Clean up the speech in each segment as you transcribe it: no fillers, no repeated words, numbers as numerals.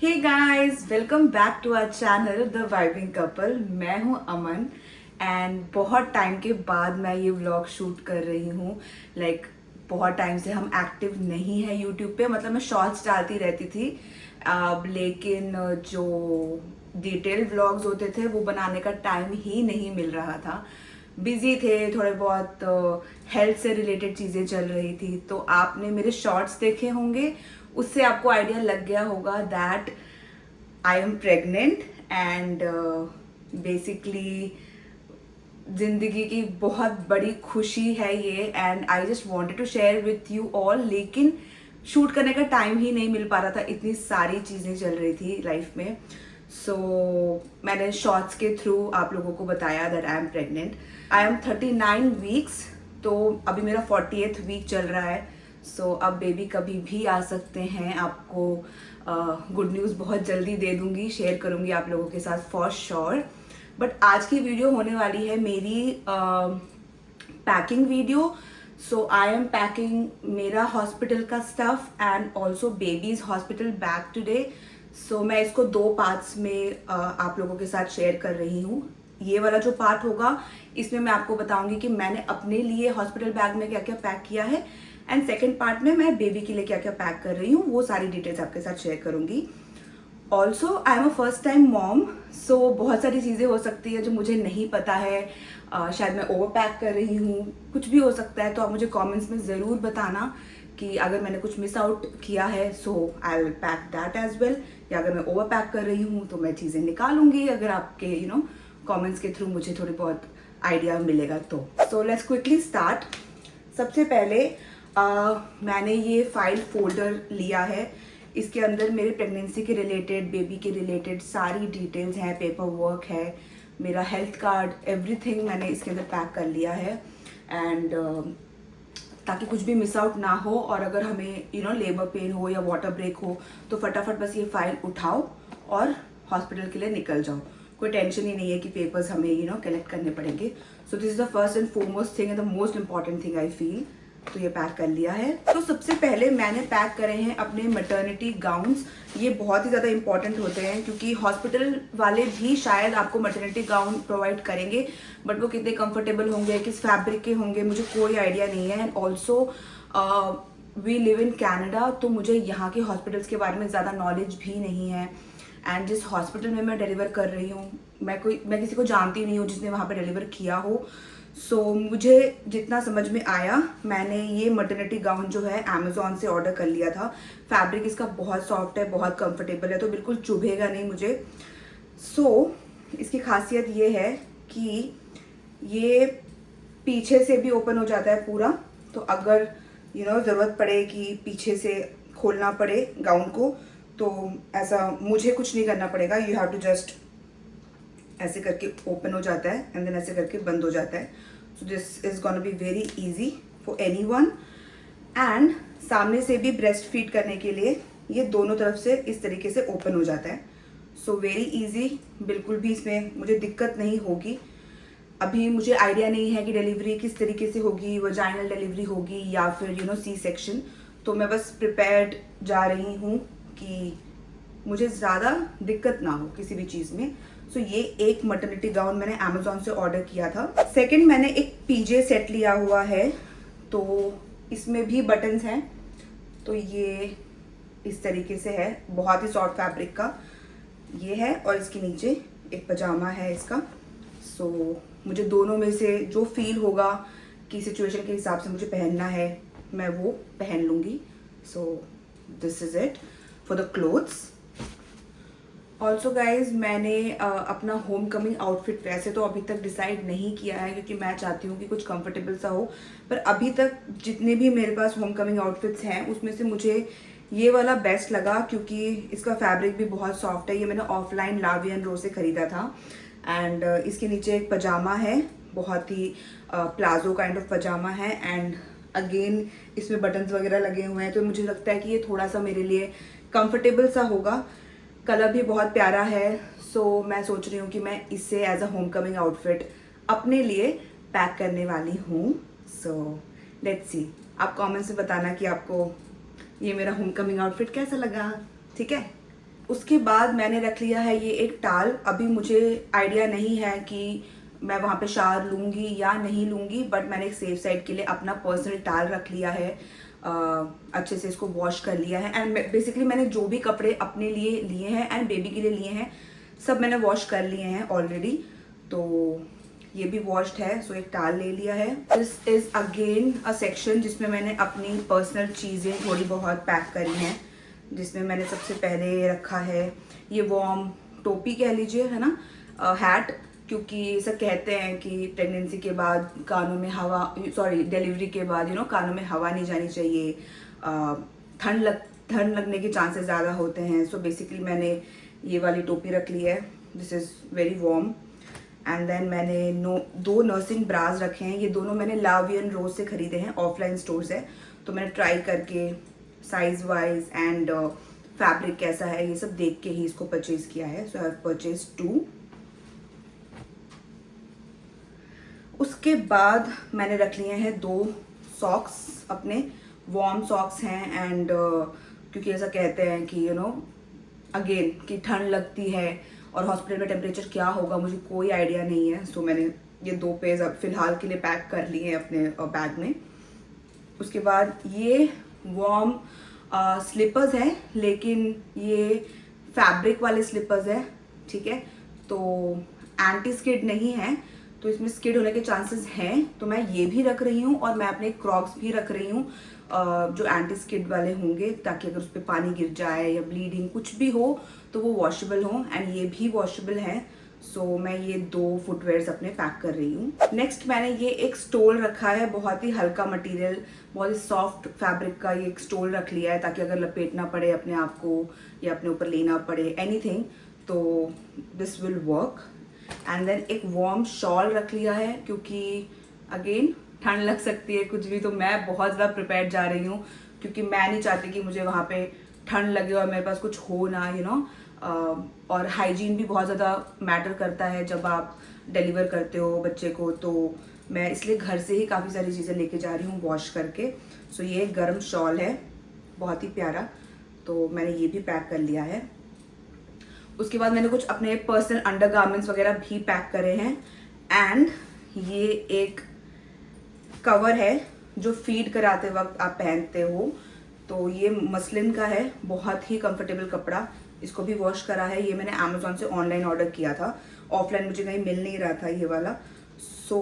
Hey guys, welcome back to our channel the vibing couple. मैं हूं अमन and बहुत time के बाद मैं ये व्लॉग शूट कर रही हूं। बहुत टाइम से हम एक्टिव नहीं है यूट्यूब पे। मतलब मैं शॉर्ट्स डालती रहती थी लेकिन जो डिटेल्ड व्लॉग्स होते थे वो बनाने का टाइम ही नहीं मिल रहा था। बिजी थे, थोड़े बहुत हेल्थ से रिलेटेड चीज़ें चल रही थी। तो आपने मेरे शॉर्ट्स देखे होंगे, उससे आपको आइडिया लग गया होगा that I am pregnant and basically जिंदगी की बहुत बड़ी खुशी है ये and I just wanted to share with you all. लेकिन शूट करने का टाइम ही नहीं मिल पा रहा था, इतनी सारी चीज़ें चल रही थी लाइफ में। सो मैंने शॉर्ट्स के थ्रू आप लोगों को बताया that I am pregnant. I am 39 weeks, तो अभी मेरा 40th वीक चल रहा है। सो अब बेबी कभी भी आ सकते हैं। आपको गुड न्यूज़ बहुत जल्दी दे दूंगी, शेयर करूंगी आप लोगों के साथ फॉर श्योर। बट आज की वीडियो होने वाली है मेरी packing video. So I am packing मेरा हॉस्पिटल का stuff and also babies hospital bag today. So मैं इसको 2 पार्ट्स में आप लोगों के साथ शेयर कर रही हूँ। ये वाला जो पार्ट होगा इसमें मैं आपको बताऊंगी कि मैंने अपने लिए हॉस्पिटल बैग में क्या क्या पैक किया है एंड सेकेंड पार्ट में मैं बेबी के लिए क्या क्या पैक कर रही हूँ, वो सारी डिटेल्स आपके साथ शेयर करूंगी। Also I am a first time mom, so बहुत सारी चीज़ें हो सकती है जो मुझे नहीं पता है। शायद मैं ओवर पैक कर रही हूँ, कुछ भी हो सकता है। तो आप मुझे कमेंट्स में ज़रूर बताना कि अगर मैंने कुछ मिस आउट किया है so I will pack that as well, या अगर मैं ओवर पैक कर रही हूँ तो मैं चीज़ें निकालूंगी अगर आपके कमेंट्स के थ्रू मुझे थोड़ी बहुत आइडिया मिलेगा तो। So let's quickly start. सबसे पहले मैंने ये फाइल फोल्डर लिया है। इसके अंदर मेरे प्रेगनेंसी के रिलेटेड, बेबी के रिलेटेड सारी डिटेल्स हैं, पेपर वर्क है, मेरा हेल्थ कार्ड, एवरीथिंग मैंने इसके अंदर पैक कर लिया है एंड ताकि कुछ भी मिस आउट ना हो। और अगर हमें लेबर पेन हो या वाटर ब्रेक हो तो फटाफट बस ये फाइल उठाओ और हॉस्पिटल के लिए निकल जाओ। कोई टेंशन ही नहीं है कि पेपर्स हमें कलेक्ट करने पड़ेंगे। So this is the first and foremost thing and the most important thing I feel. तो ये पैक कर लिया है। तो सबसे पहले मैंने पैक करे हैं अपने मैटरनिटी गाउन्स। ये बहुत ही ज़्यादा इंपॉर्टेंट होते हैं क्योंकि हॉस्पिटल वाले भी शायद आपको मैटरनिटी गाउन प्रोवाइड करेंगे, बट वो कितने कंफर्टेबल होंगे, किस फैब्रिक के होंगे, मुझे कोई आइडिया नहीं है। And also we live in Canada, तो मुझे यहाँ के हॉस्पिटल्स के बारे में ज़्यादा नॉलेज भी नहीं है। एंड जिस हॉस्पिटल में मैं डिलीवर कर रही हूँ, मैं किसी को जानती नहीं हूँ जिसने वहाँ पे डिलीवर किया हो। सो मुझे जितना समझ में आया, मैंने ये मैटरनिटी गाउन जो है अमेजोन से ऑर्डर कर लिया था। फैब्रिक इसका बहुत सॉफ्ट है, बहुत कंफर्टेबल है, तो बिल्कुल चुभेगा नहीं मुझे। सो इसकी खासियत ये है कि ये पीछे से भी ओपन हो जाता है पूरा। तो अगर ज़रूरत पड़े कि पीछे से खोलना पड़े गाउन को, तो ऐसा मुझे कुछ नहीं करना पड़ेगा। यू हैव टू जस्ट ऐसे करके ओपन हो जाता है एंड देन ऐसे करके बंद हो जाता है। So this is gonna be very easy for anyone. And सामने से भी ब्रेस्ट फीड करने के लिए ये दोनों तरफ से इस तरीके से ओपन हो जाता है। सो वेरी इजी, बिल्कुल भी इसमें मुझे दिक्कत नहीं होगी। अभी मुझे आइडिया नहीं है कि डिलीवरी किस तरीके से होगी, वजाइनल डिलीवरी होगी या फिर सी सेक्शन। तो मैं बस प्रिपेयर्ड जा रही हूँ कि मुझे ज़्यादा दिक्कत ना हो किसी भी चीज़ में। सो ये एक मैटरनिटी गाउन मैंने अमेजोन से ऑर्डर किया था। सेकंड, मैंने एक पीजे सेट लिया हुआ है, तो इसमें भी बटन्स हैं। तो ये इस तरीके से है, बहुत ही सॉफ्ट फैब्रिक का ये है, और इसके नीचे एक पजामा है इसका। सो मुझे दोनों में से जो फील होगा कि सिचुएशन के हिसाब से मुझे पहनना है, मैं वो पहन लूँगी। So this is it for the clothes. Also guys, मैंने अपना होम कमिंग आउटफिट वैसे तो अभी तक डिसाइड नहीं किया है क्योंकि मैं चाहती हूँ कि कुछ कंफर्टेबल सा हो। पर अभी तक जितने भी मेरे पास होम कमिंग आउटफिट्स हैं उसमें से मुझे ये वाला बेस्ट लगा क्योंकि इसका फैब्रिक भी बहुत सॉफ्ट है। ये मैंने ऑफलाइन लावी एंड रो से ख़रीदा था। एंड इसके नीचे एक पजामा है, बहुत ही प्लाजो काइंड ऑफ पजामा है। एंड अगेन इसमें बटन्स वगैरह लगे हुए हैं, तो मुझे लगता है कि ये थोड़ा सा मेरे लिए कंफर्टेबल सा होगा। कलर भी बहुत प्यारा है। सो मैं सोच रही हूँ कि मैं इससे as a homecoming outfit अपने लिए पैक करने वाली हूँ। सो लेट्स सी, आप कमेंट्स में बताना कि आपको ये मेरा होम कमिंग आउटफिट कैसा लगा। ठीक है, उसके बाद मैंने रख लिया है ये एक टाल। अभी मुझे आइडिया नहीं है कि मैं वहाँ पे शावर लूँगी या नहीं लूँगी, बट मैंने एक सेफ साइड के लिए अपना पर्सनल टाल रख लिया है। अच्छे से इसको वॉश कर लिया है एंड बेसिकली मैंने जो भी कपड़े अपने लिए लिए हैं एंड बेबी के लिए लिए हैं सब मैंने वॉश कर लिए हैं ऑलरेडी। तो ये भी वॉश्ड है। सो एक टाल ले लिया है। This is again a section जिसमें मैंने अपनी पर्सनल चीज़ें थोड़ी बहुत पैक करी हैं, जिसमें मैंने सबसे पहले रखा है ये वार्म टोपी कह लीजिए, है ना, हैट, क्योंकि ऐसा कहते हैं कि प्रेगनेंसी के बाद कानों में हवा, सॉरी डिलीवरी के बाद कानों में हवा नहीं जानी चाहिए, ठंड लगने के चांसेस ज़्यादा होते हैं। सो बेसिकली मैंने ये वाली टोपी रख ली है। This is very warm. And then मैंने 2 नर्सिंग ब्रास रखे हैं। ये दोनों मैंने लावियन रोज से खरीदे हैं, ऑफलाइन स्टोर से। तो मैंने ट्राई करके साइज वाइज एंड फैब्रिक कैसा है ये सब देख के ही इसको परचेज किया है। So I have purchase 2। उसके बाद मैंने रख लिए हैं 2 सॉक्स, अपने वार्म सॉक्स हैं एंड क्योंकि ऐसा कहते हैं कि अगेन कि ठंड लगती है और हॉस्पिटल में टेम्परेचर क्या होगा मुझे कोई आइडिया नहीं है। सो मैंने ये 2 पेज अब फिलहाल के लिए पैक कर लिए हैं अपने बैग में। उसके बाद ये वार्म स्लीपर्स हैं, लेकिन ये फैब्रिक वाले स्लीपर्स हैं, ठीक है। तो एंटी स्किड नहीं है, तो इसमें स्किड होने के चांसेस हैं। तो मैं ये भी रख रही हूँ और मैं अपने क्रॉक्स भी रख रही हूँ जो एंटी स्किड वाले होंगे, ताकि अगर उस पर पानी गिर जाए या ब्लीडिंग कुछ भी हो तो वो वॉशेबल हो। एंड ये भी वॉशेबल हैं। सो मैं ये 2 फुटवेयर्स अपने पैक कर रही हूँ। नेक्स्ट मैंने ये एक स्टोल रखा है, बहुत ही हल्का मटेरियल, बहुत ही सॉफ्ट फैब्रिक का ये एक स्टोल रख लिया है, ताकि अगर लपेटना पड़े अपने आप को या अपने ऊपर लेना पड़े एनीथिंग तो this will work. And then एक वार्म शॉल रख लिया है, क्योंकि अगेन ठंड लग सकती है कुछ भी। तो मैं बहुत ज़्यादा प्रिपेयर जा रही हूँ, क्योंकि मैं नहीं चाहती कि मुझे वहाँ पे ठंड लगे और मेरे पास कुछ हो ना, और हाइजीन भी बहुत ज़्यादा मैटर करता है जब आप डिलीवर करते हो बच्चे को। तो मैं इसलिए घर से ही काफ़ी सारी चीज़ें लेके जा रही हूँ वॉश करके। सो ये एक गर्म शॉल है, बहुत ही प्यारा, तो मैंने ये भी पैक कर लिया है। उसके बाद मैंने कुछ अपने पर्सनल अंडरगारमेंट्स वगैरह भी पैक करे हैं। एंड ये एक कवर है जो फीड कराते वक्त आप पहनते हो, तो ये मसलिन का है, बहुत ही कंफर्टेबल कपड़ा। इसको भी वॉश करा है। ये मैंने अमेजोन से ऑनलाइन ऑर्डर किया था, ऑफलाइन मुझे कहीं मिल नहीं रहा था ये वाला। सो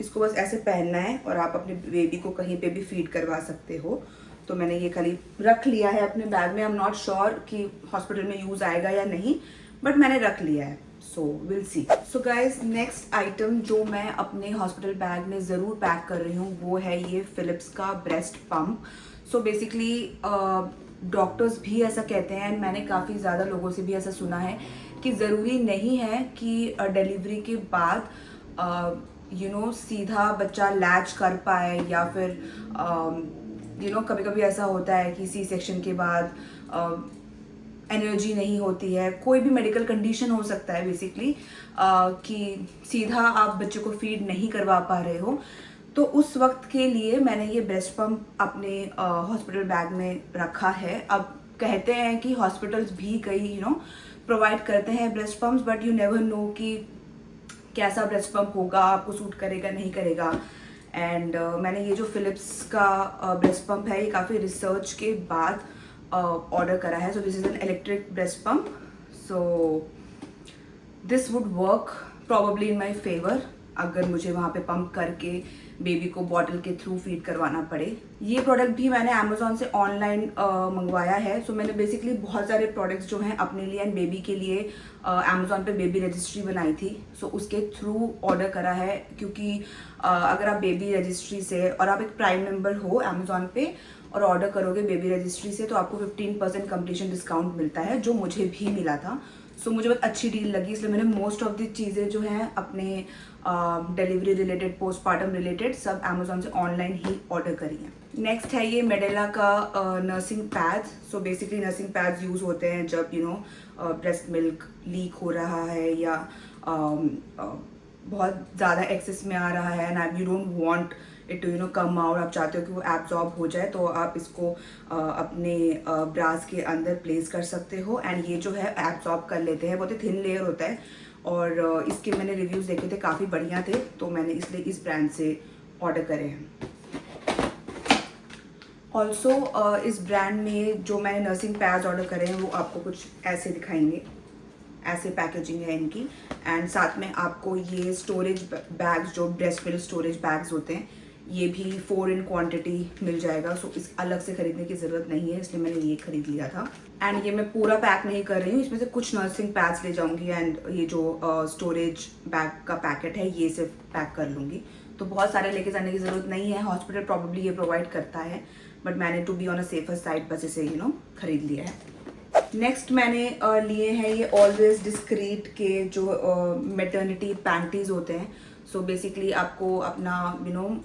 इसको बस ऐसे पहनना है और आप अपने बेबी को कहीं पे भी फीड करवा सकते हो। तो मैंने ये खाली रख लिया है अपने बैग में। आई एम नॉट श्योर कि हॉस्पिटल में यूज़ आएगा या नहीं, बट मैंने रख लिया है। So will see. So guys, next item जो मैं अपने हॉस्पिटल बैग में ज़रूर पैक कर रही हूँ वो है ये फिलिप्स का breast pump. So basically doctors भी ऐसा कहते हैं एंड मैंने काफ़ी ज़्यादा लोगों से भी ऐसा सुना है कि ज़रूरी नहीं है कि डिलीवरी के बाद सीधा बच्चा लैच कर पाए, या फिर कभी कभी ऐसा होता है कि सी सेक्शन के बाद एनर्जी नहीं होती है, कोई भी मेडिकल कंडीशन हो सकता है बेसिकली कि सीधा आप बच्चे को फीड नहीं करवा पा रहे हो। तो उस वक्त के लिए मैंने ये ब्रेस्ट पम्प अपने हॉस्पिटल बैग में रखा है। अब कहते हैं कि हॉस्पिटल्स भी कई प्रोवाइड करते हैं breast pumps, but you never know कि कैसा ब्रेस्ट पम्प होगा, आपको सूट करेगा नहीं करेगा। एंड मैंने ये जो फिलिप्स का ब्रेस्ट पम्प है ये काफ़ी रिसर्च के बाद ऑर्डर करा है। So this is an electric breast pump. So this would work probably in my favour अगर मुझे वहाँ पे पंप करके बेबी को बॉटल के थ्रू फीड करवाना पड़े। ये प्रोडक्ट भी मैंने अमेजोन से ऑनलाइन मंगवाया है। सो मैंने बेसिकली बहुत सारे प्रोडक्ट्स जो हैं अपने लिए एंड बेबी के लिए अमेजोन पे बेबी रजिस्ट्री बनाई थी, सो उसके थ्रू ऑर्डर करा है। क्योंकि अगर आप बेबी रजिस्ट्री से और आप एक प्राइम मेंबर हो अमेजोन पे और ऑर्डर करोगे बेबी रजिस्ट्री से तो आपको 15% कंप्लीशन डिस्काउंट मिलता है, जो मुझे भी मिला था। सो मुझे बहुत अच्छी डील लगी, इसलिए मैंने मोस्ट ऑफ द चीज़ें जो हैं अपने डिलीवरी रिलेटेड, पोस्टपार्टम रिलेटेड सब अमेजोन से ऑनलाइन ही ऑर्डर करी है। नेक्स्ट है ये मेडेला का nursing pads. So basically nursing pads use होते हैं जब ब्रेस्ट मिल्क लीक हो रहा है या बहुत ज़्यादा एक्सेस में आ रहा है and you don't want it come out, आप चाहते हो कि वो एब्जॉर्ब हो जाए, तो आप इसको अपने ब्रास के अंदर प्लेस कर सकते हो एंड ये जो है एब्जॉर्ब कर लेते हैं। बहुत ही थिन लेयर होता है और इसके मैंने रिव्यूज़ देखे थे, काफ़ी बढ़िया थे, तो मैंने इसलिए इस ब्रांड से ऑर्डर करे हैं। ऑल्सो इस ब्रांड में जो मैंने नर्सिंग पैड्स ऑर्डर करे हैं वो आपको कुछ ऐसे दिखाएंगे, ऐसे पैकेजिंग है इनकी एंड साथ में आपको ये स्टोरेज बैग्स, जो ब्रेस्ट मिल्क स्टोरेज बैग्स होते हैं, ये भी 4 in क्वांटिटी मिल जाएगा। सो इस अलग से खरीदने की ज़रूरत नहीं है, इसलिए मैंने ये खरीद लिया था। एंड ये मैं पूरा पैक नहीं कर रही हूँ, इसमें से कुछ नर्सिंग पैड्स ले जाऊँगी एंड ये जो स्टोरेज बैग का पैकेट है ये सिर्फ पैक कर लूँगी। तो बहुत सारे लेके जाने की ज़रूरत नहीं है, हॉस्पिटल प्रॉब्ली ये प्रोवाइड करता है, बट मैंने to be on a safer side बस इसे खरीद लिया है। नेक्स्ट मैंने लिए हैं ये ऑलवेज डिस्क्रीट के जो मैटरनिटी पैंटीज़ होते हैं। सो बेसिकली आपको अपना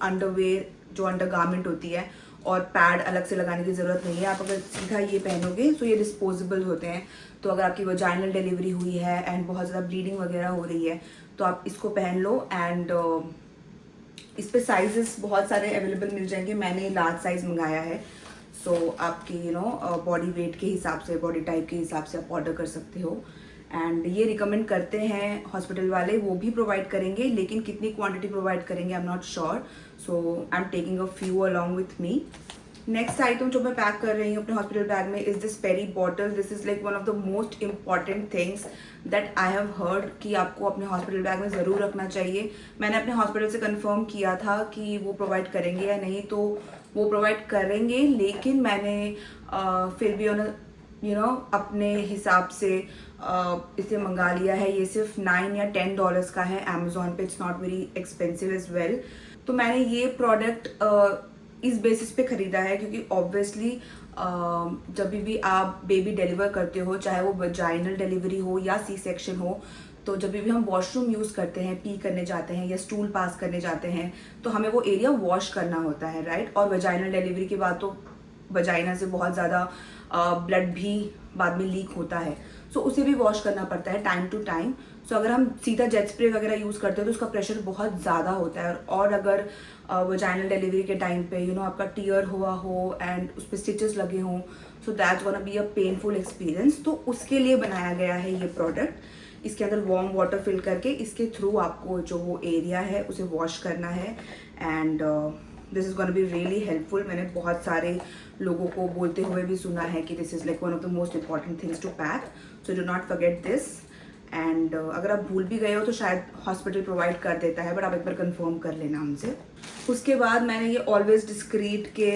अंडरवेयर जो अंडर गारमेंट होती है और पैड अलग से लगाने की ज़रूरत नहीं है। आप अगर सीधा ये पहनोगे तो ये डिस्पोजेबल होते हैं, तो अगर आपकी वजाइनल डिलीवरी हुई है एंड बहुत ज़्यादा ब्लीडिंग वगैरह हो रही है तो आप इसको पहन लो एंड इस पे साइजेस बहुत सारे अवेलेबल मिल जाएंगे। मैंने लार्ज साइज़ मंगाया है, सो आपकी बॉडी वेट के हिसाब से, बॉडी टाइप के हिसाब से आप ऑर्डर कर सकते हो एंड ये रिकमेंड करते हैं हॉस्पिटल वाले, वो भी प्रोवाइड करेंगे, लेकिन कितनी क्वांटिटी प्रोवाइड करेंगे I am not sure, so I am taking a few along with me. Next item जो मैं पैक कर रही हूँ अपने हॉस्पिटल बैग में is this peri bottle. This is like one of the most important things that I have heard कि आपको अपने हॉस्पिटल बैग में ज़रूर रखना चाहिए। मैंने अपने हॉस्पिटल से कंफर्म किया था कि वो प्रोवाइड करेंगे या नहीं, तो वो प्रोवाइड करेंगे, लेकिन मैंने फिर भी अपने हिसाब से इसे मंगा लिया है। ये सिर्फ $9 या $10 का है अमेजोन पे, it's not very expensive as well. तो मैंने ये प्रोडक्ट इस बेसिस पे ख़रीदा है क्योंकि ऑब्वियसली जब भी आप बेबी डिलीवर करते हो, चाहे वो वजाइनल डिलीवरी हो या सी सेक्शन हो, तो जब भी हम वॉशरूम यूज़ करते हैं, पी करने जाते हैं या स्टूल पास करने जाते हैं, तो हमें वो एरिया वॉश करना होता है, राइट। और वजाइनल डिलीवरी के बाद तो वजाइना से बहुत ज़्यादा ब्लड भी बाद में लीक होता है, सो उसे भी वॉश करना पड़ता है टाइम टू टाइम। सो अगर हम सीधा जेट स्प्रे वगैरह यूज़ करते हैं तो उसका प्रेशर बहुत ज़्यादा होता है, और अगर वजाइनल डिलीवरी के टाइम पे आपका टीयर हुआ हो एंड उस पर स्टिचेस लगे हों, so that's gonna be a painful experience. तो उसके लिए बनाया गया है ये प्रोडक्ट। इसके अंदर वार्म वाटर फिल करके इसके थ्रू आपको जो वो एरिया है उसे वॉश करना है and this is gonna be really helpful. मैंने बहुत सारे लोगों को बोलते हुए भी सुना है कि this is like one of the most important things to pack, so do not forget this. And अगर आप भूल भी गए हो तो शायद हॉस्पिटल प्रोवाइड कर देता है, बट आप एक बार कंफर्म कर लेना उनसे। उसके बाद मैंने ये ऑलवेज डिस्क्रीट के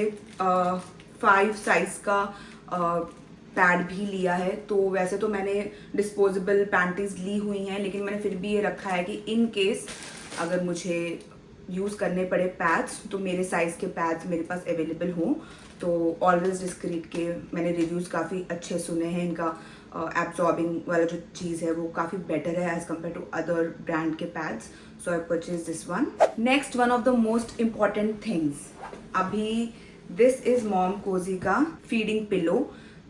5 साइज़ का पैड भी लिया है। तो वैसे तो मैंने डिस्पोजेबल पैंटीज़ ली हुई हैं, लेकिन मैंने फिर भी ये रखा है कि इन केस अगर मुझे यूज़ करने पड़े पैड्स तो मेरे साइज़ के पैड्स मेरे पास अवेलेबल हों। तो ऑलवेज डिस्क्रीट के मैंने रिव्यूज़ काफ़ी अच्छे सुने हैं, इनका एब्जॉर्बिंग वाला जो चीज़ है वो काफ़ी बेटर है as compare to other brand के pads, so I purchase this one. Next one of the most important things, अभी दिस इज़ मॉम कोजी का फीडिंग पिलो।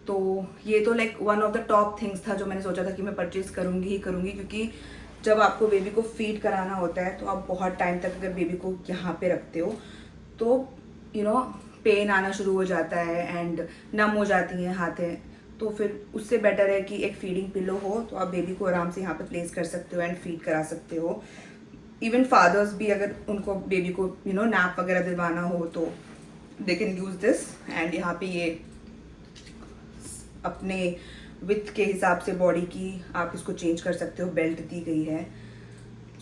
तो ये तो like one of the top things था जो मैंने सोचा था कि मैं परचेज़ करूँगी ही करूँगी, क्योंकि जब आपको बेबी को फीड कराना होता है तो आप बहुत टाइम तक अगर बेबी को यहाँ पे रखते हो तो पेन आना शुरू हो जाता है एंड नम हो जाती हैं हाथें, तो फिर उससे बेटर है कि एक फीडिंग पिलो हो तो आप बेबी को आराम से यहाँ पे प्लेस कर सकते हो एंड फीड करा सकते हो। इवन फादर्स भी अगर उनको बेबी को नैप वगैरह दिलवाना हो तो they can use this. And यहाँ पे ये अपने विथ के हिसाब से बॉडी की आप इसको चेंज कर सकते हो, बेल्ट दी गई है।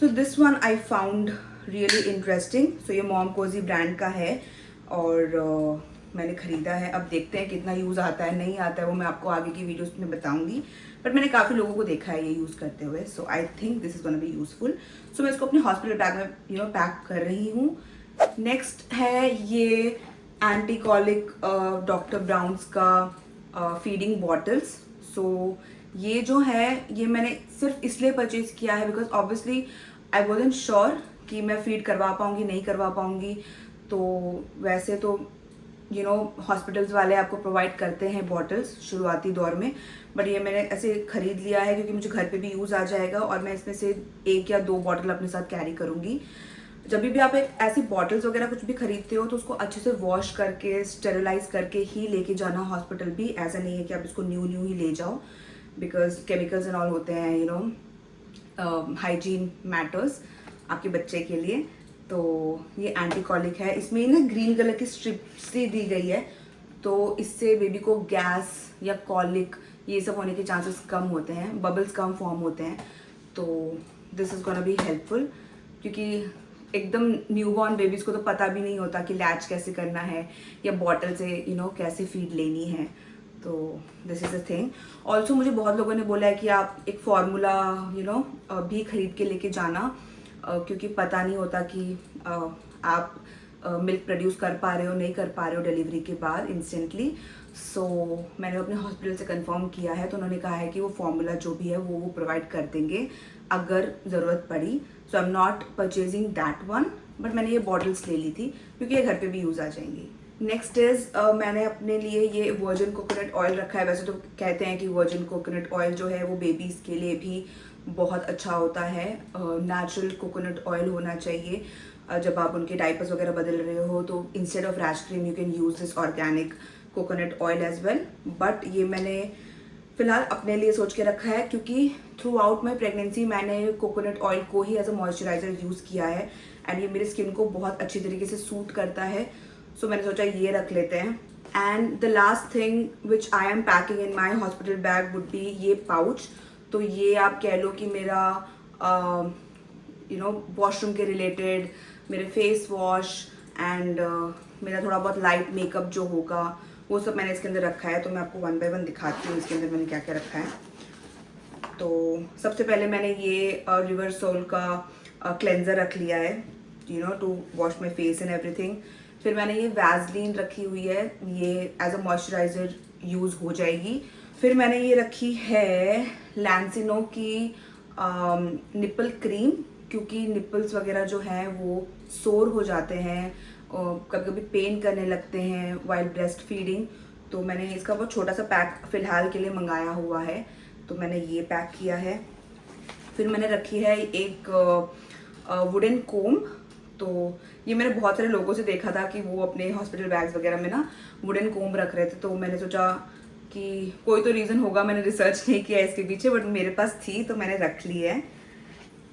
So this one I found really interesting. So ये मॉम कोजी ब्रांड का है और मैंने ख़रीदा है। अब देखते हैं कितना यूज़ आता है नहीं आता है, वो मैं आपको आगे की वीडियोस में बताऊंगी, बट मैंने काफ़ी लोगों को देखा है ये यूज़ करते हुए, so I think this is gonna be useful. So मैं इसको अपने हॉस्पिटल बैग में पैक कर रही हूँ। नेक्स्ट है ये एंटी कॉलिक डॉक्टर ब्राउन्स का फीडिंग बॉटल्स। सो ये जो है ये मैंने सिर्फ इसलिए परचेज़ किया है because obviously I wasn't sure कि मैं फीड करवा पाऊँगी नहीं करवा पाऊँगी। तो वैसे तो हॉस्पिटल्स वाले आपको प्रोवाइड करते हैं बॉटल्स शुरुआती दौर में, बट ये मैंने ऐसे ख़रीद लिया है क्योंकि मुझे घर पे भी यूज़ आ जाएगा और मैं इसमें से 1 या 2 बॉटल अपने साथ कैरी करूँगी। जब भी आप एक ऐसी बॉटल्स वगैरह कुछ भी खरीदते हो तो उसको अच्छे से वॉश करके स्टेरिलाइज करके ही लेके जाना हॉस्पिटल भी। ऐसा नहीं है कि आप इसको न्यू ही ले जाओ, बिकॉज केमिकल्स एंड ऑल होते हैं, यू नो, हाइजीन मैटर्स आपके बच्चे के लिए। तो ये एंटीकॉलिक है, इसमें ना ग्रीन कलर की स्ट्रिप सी दी गई है, तो इससे बेबी को गैस या कॉलिक ये सब होने के चांसेस कम होते हैं, बबल्स कम फॉर्म होते हैं। तो this is gonna be helpful, क्योंकि एकदम न्यूबॉर्न बेबीज़ को तो पता भी नहीं होता कि लैच कैसे करना है या बॉटल से यू नो कैसे फीड लेनी है। तो this is a thing. Also मुझे बहुत लोगों ने बोला है कि आप एक फार्मूला यू नो भी खरीद के लेके जाना, क्योंकि पता नहीं होता कि आप मिल्क प्रोड्यूस कर पा रहे हो नहीं कर पा रहे हो डिलीवरी के बाद इंस्टेंटली। सो मैंने अपने हॉस्पिटल से कंफर्म किया है, तो उन्होंने कहा है कि वो फार्मूला जो भी है वो प्रोवाइड कर देंगे अगर ज़रूरत पड़ी। So I am not purchasing that one, but मैंने ये बॉटल्स ले ली थी क्योंकि ये घर पे भी यूज़ आ जाएंगी। नेक्स्ट इज़ मैंने अपने लिए ये वर्जिन कोकोनट ऑयल रखा है। वैसे तो कहते हैं कि वर्जिन कोकोनट ऑयल जो है वो बेबीज़ के लिए भी बहुत अच्छा होता है। नेचुरल कोकोनट ऑयल होना चाहिए। जब आप उनके डाइपर्स वगैरह बदल रहे हो तो instead of rash cream you can use this organic coconut oil as well. But ये मैंने फ़िलहाल अपने लिए सोच के रखा है, क्योंकि थ्रू आउट माई प्रेगनेंसी मैंने कोकोनट ऑयल को ही एज अ मॉइस्चराइज़र यूज़ किया है एंड ये मेरी स्किन को बहुत अच्छी तरीके से सूट करता है। सो मैंने सोचा ये रख लेते हैं। And the last thing which I am packing in my hospital bag would be ये पाउच। तो ये आप कह लो कि मेरा यू नो वॉशरूम के रिलेटेड, मेरे फेस वॉश एंड मेरा थोड़ा बहुत लाइट मेकअप जो होगा वो सब मैंने इसके अंदर रखा है। तो मैं आपको वन बाय वन दिखाती हूँ इसके अंदर मैंने क्या क्या रखा है। तो सबसे पहले मैंने ये रिवर्सोल का क्लेंजर रख लिया है, you know to wash my face and everything. फिर मैंने ये वैसलीन रखी हुई है, ये एज अ मॉइस्चराइज़र यूज़ हो जाएगी। फिर मैंने ये रखी है लैंसिनो की निपल क्रीम, क्योंकि निपल्स वगैरह जो हैं वो सोर हो जाते हैं, कभी कभी पेन करने लगते हैं वाइल ब्रेस्ट फीडिंग। तो मैंने इसका बहुत छोटा सा पैक फ़िलहाल के लिए मंगाया हुआ है, तो मैंने ये पैक किया है। फिर मैंने रखी है एक वुडन कोम। तो ये मैंने बहुत सारे लोगों से देखा था कि वो अपने हॉस्पिटल बैग्स वगैरह में ना वुडन कोम रख रहे थे, तो मैंने सोचा कि कोई तो रीज़न होगा, मैंने रिसर्च नहीं किया इसके पीछे, बट मेरे पास थी तो मैंने रख ली है।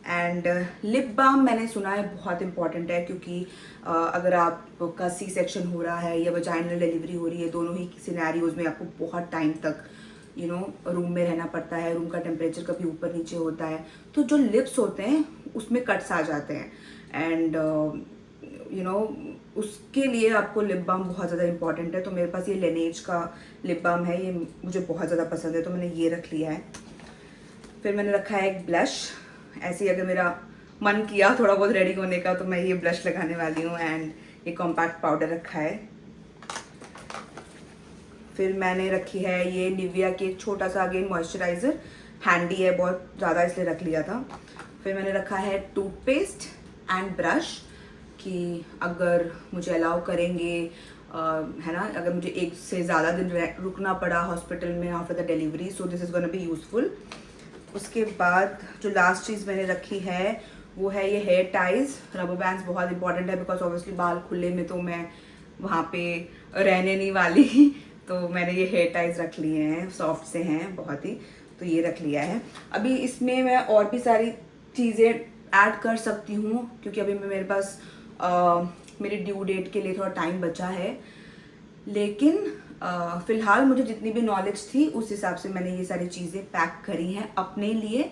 एंड लिप बाम मैंने सुना है बहुत इंपॉर्टेंट है, क्योंकि अगर आपका सी सेक्शन हो रहा है या वजाइनल डिलीवरी हो रही है, दोनों ही सिनेरियोज में आपको बहुत टाइम तक यू नो रूम में रहना पड़ता है, रूम का टेम्परेचर कभी ऊपर नीचे होता है, तो जो लिप्स होते हैं उसमें कट्स आ जाते हैं एंड यू नो उसके लिए आपको लिप बाम बहुत ज़्यादा इंपॉर्टेंट है। तो मेरे पास ये लेनेज का लिप बाम है, ये मुझे बहुत ज़्यादा पसंद है, तो मैंने ये रख लिया है। फिर मैंने रखा है एक ब्लश, ऐसे ही अगर मेरा मन किया थोड़ा बहुत रेडी होने का तो मैं ये ब्लश लगाने वाली हूँ। एंड ये कॉम्पैक्ट पाउडर रखा है। फिर मैंने रखी है ये निविया की एक छोटा सा अगेन मॉइस्चराइज़र, हैंडी है बहुत ज़्यादा इसलिए रख लिया था। फिर मैंने रखा है टूथपेस्ट एंड ब्रश, कि अगर मुझे अलाउ करेंगे है ना, अगर मुझे एक से ज़्यादा दिन रुकना पड़ा हॉस्पिटल में after the delivery, so this is gonna be useful. उसके बाद जो लास्ट चीज़ मैंने रखी है वो है ये हेयर टाइज। रबर बैंड्स बहुत इंपॉर्टेंट है, बिकॉज ऑब्वियसली बाल खुले में तो मैं वहाँ पे रहने नहीं वाली तो मैंने ये हेयर टाइज रख लिए हैं, सॉफ्ट से हैं बहुत ही, तो ये रख लिया है। अभी इसमें मैं और भी सारी चीज़ें ऐड कर सकती हूँ, क्योंकि अभी मेरे पास मेरी ड्यू डेट के लिए थोड़ा टाइम बचा है, लेकिन फ़िलहाल मुझे जितनी भी नॉलेज थी उस हिसाब से मैंने ये सारी चीज़ें पैक करी हैं अपने लिए।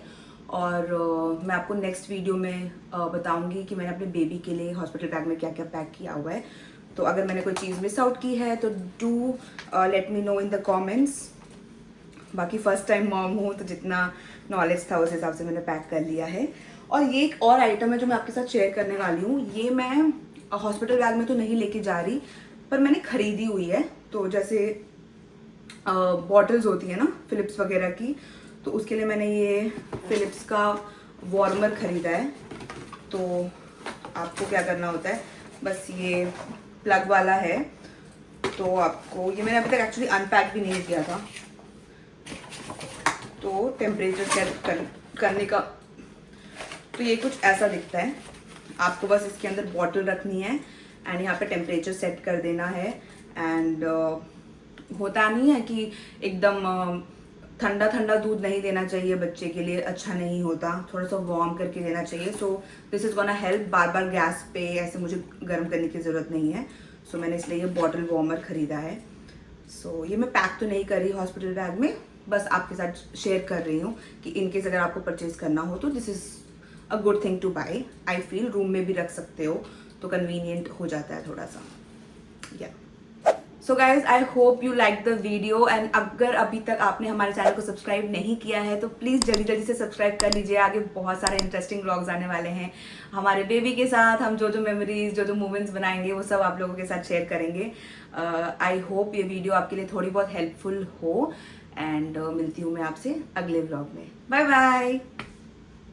और मैं आपको नेक्स्ट वीडियो में बताऊंगी कि मैंने अपने बेबी के लिए हॉस्पिटल बैग में क्या क्या पैक किया हुआ है। तो अगर मैंने कोई चीज़ मिस आउट की है तो do let me know in the comments. बाकी फ़र्स्ट टाइम मॉम हूँ तो जितना नॉलेज था उस हिसाब से मैंने पैक कर लिया है। और ये एक और आइटम है जो मैं आपके साथ शेयर करने वाली हूँ, ये मैं हॉस्पिटल बैग में तो नहीं लेके जा रही, पर मैंने ख़रीदी हुई है। तो जैसे बॉटल्स होती है ना फ़िलिप्स वगैरह की, तो उसके लिए मैंने ये फ़िलिप्स का वार्मर ख़रीदा है। तो आपको क्या करना होता है, बस ये प्लग वाला है, तो आपको ये मैंने अभी तक एक्चुअली अनपैक भी नहीं किया था। तो टेम्परेचर सेट करने का, तो ये कुछ ऐसा दिखता है आपको बस इसके अंदर बॉटल रखनी है एंड यहाँ पे टेम्परेचर सेट कर देना है। एंड होता नहीं है कि एकदम ठंडा ठंडा दूध नहीं देना चाहिए, बच्चे के लिए अच्छा नहीं होता, थोड़ा सा वार्म करके देना चाहिए। So this is gonna help. Bar bar gas पे ऐसे मुझे गर्म करने की ज़रूरत नहीं है। सो मैंने इसलिए ये बॉटल वार्मर ख़रीदा है। सो ये मैं पैक तो नहीं कर रही हॉस्पिटल बैग में, बस आपके साथ शेयर कर रही हूँ कि इनकेस अगर आपको परचेज करना हो तो this is a good thing two by. I feel room में भी रख सकते हो तो कन्वीनियंट हो जाता है थोड़ा सा। या so guys, I hope you like the video. And अगर अभी तक आपने हमारे चैनल को सब्सक्राइब नहीं किया है तो प्लीज़ जल्दी जल्दी से सब्सक्राइब कर लीजिए। आगे बहुत सारे इंटरेस्टिंग व्लॉग्स आने वाले हैं हमारे बेबी के साथ। हम जो जो मेमोरीज, जो जो मोमेंट्स बनाएंगे वो सब आप लोगों के साथ शेयर करेंगे। आई होप ये वीडियो आपके लिए थोड़ी बहुत हेल्पफुल हो। एंड मिलती हूँ मैं आपसे अगले व्लॉग में। Bye bye.